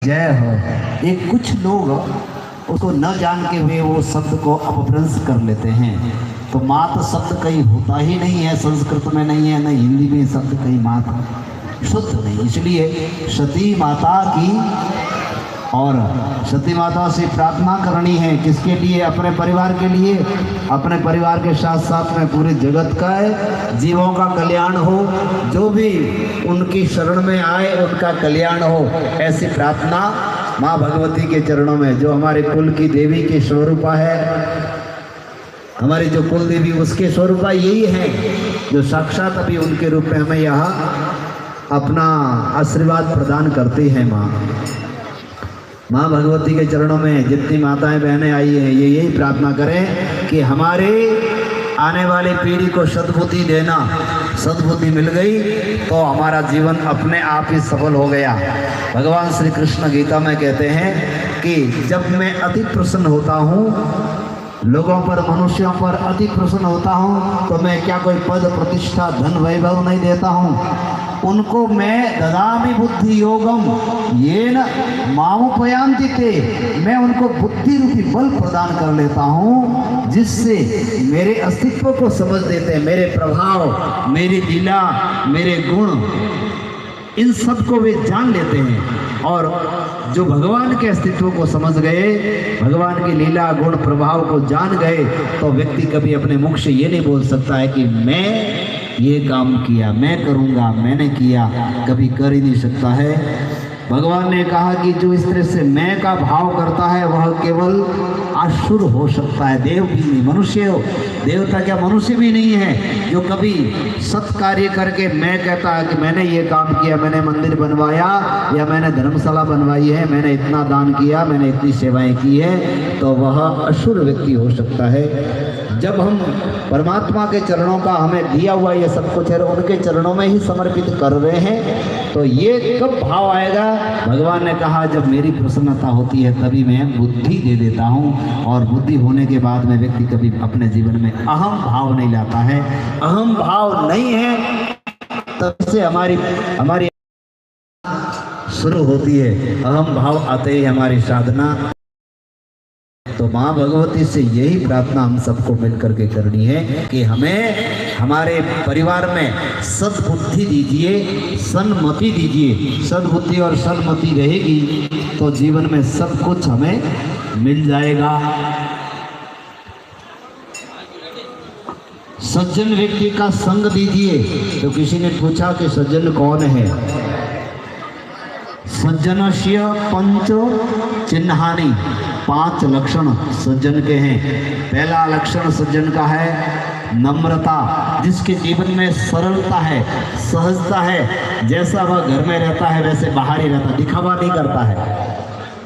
जय हो। ये कुछ लोग उसको न जान के हुए वो शब्द को अपभ्रंश कर लेते हैं। तो मात शब्द कहीं होता ही नहीं है, संस्कृत में नहीं है, न हिंदी में शब्द कहीं मात शुद्ध नहीं। इसलिए सती माता की और सती माता से प्रार्थना करनी है। किसके लिए? अपने परिवार के लिए, अपने परिवार के साथ साथ में पूरे जगत का जीवों का कल्याण हो। जो भी उनकी शरण में आए उनका कल्याण हो, ऐसी प्रार्थना माँ भगवती के चरणों में, जो हमारे कुल की देवी के स्वरूपा है, हमारी जो कुल देवी उसके स्वरूपा यही है, जो साक्षात अभी उनके रूप में हमें यहाँ अपना आशीर्वाद प्रदान करती है। माँ भगवती के चरणों में जितनी माताएं बहनें आई हैं, ये यही प्रार्थना करें कि हमारे आने वाली पीढ़ी को सद्बुद्धि देना। सद्बुद्धि मिल गई तो हमारा जीवन अपने आप ही सफल हो गया। भगवान श्री कृष्ण गीता में कहते हैं कि जब मैं अति प्रसन्न होता हूँ, लोगों पर, मनुष्यों पर अति प्रसन्न होता हूँ, तो मैं क्या कोई पद प्रतिष्ठा धन वैभव नहीं देता हूँ, उनको मैं ददामि बुद्धि योगम येन मामुपयान्ति ते, मैं उनको बुद्धि रूपी बल प्रदान कर लेता हूँ, जिससे मेरे अस्तित्व को समझ लेते हैं, मेरे प्रभाव, मेरी लीला, मेरे गुण, इन सब को वे जान लेते हैं। और जो भगवान के अस्तित्व को समझ गए, भगवान की लीला, गुण, प्रभाव को जान गए, तो व्यक्ति कभी अपने मुख से ये नहीं बोल सकता है कि मैं ये काम किया, मैं करूँगा, मैंने किया, कभी कर ही नहीं सकता है। भगवान ने कहा कि जो इस तरह से मैं का भाव करता है वह केवल असुर हो सकता है, देव भी नहीं, मनुष्य हो। देवता क्या मनुष्य भी नहीं है जो कभी सत्कार्य करके मैं कहता है कि मैंने ये काम किया, मैंने मंदिर बनवाया या मैंने धर्मशाला बनवाई है, मैंने इतना दान किया, मैंने इतनी सेवाएं की है, तो वह असुर व्यक्ति हो सकता है। जब हम परमात्मा के चरणों का, हमें दिया हुआ ये सब कुछ है, उनके चरणों में ही समर्पित कर रहे हैं, तो ये कब भाव आएगा? भगवान ने कहा जब मेरी प्रसन्नता होती है तभी मैं बुद्धि दे देता हूँ। और बुद्धि होने के बाद में व्यक्ति कभी अपने जीवन में अहम भाव नहीं लाता है। अहम भाव नहीं है तब से हमारी शुरू होती है। अहम भाव आते ही हमारी साधना। तो माँ भगवती से यही प्रार्थना हम सबको मिलकर के करनी है कि हमें हमारे परिवार में सद्बुद्धि दीजिए, सन्मति दीजिए। सद्बुद्धि और सन्मति रहेगी तो जीवन में सब कुछ हमें मिल जाएगा। सज्जन व्यक्ति का संग दीजिए। तो किसी ने पूछा कि सज्जन कौन है? सज्जनस्य पंचो चिन्हानि, 5 लक्षण सज्जन के हैं। पहला लक्षण सज्जन का है नम्रता, जिसके जीवन में सरलता है, सहजता है, जैसा वह घर में रहता है वैसे बाहर ही रहता, दिखावा नहीं करता है,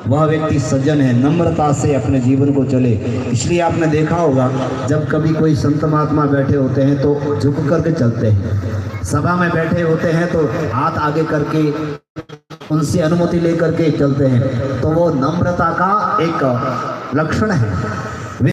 वह व्यक्ति सज्जन है। नम्रता से अपने जीवन को चले। इसलिए आपने देखा होगा जब कभी कोई संत महात्मा बैठे होते हैं तो झुक करके चलते हैं, सभा में बैठे होते हैं तो हाथ आगे करके उनसे अनुमति लेकर के चलते हैं, तो वो नम्रता का एक लक्षण है।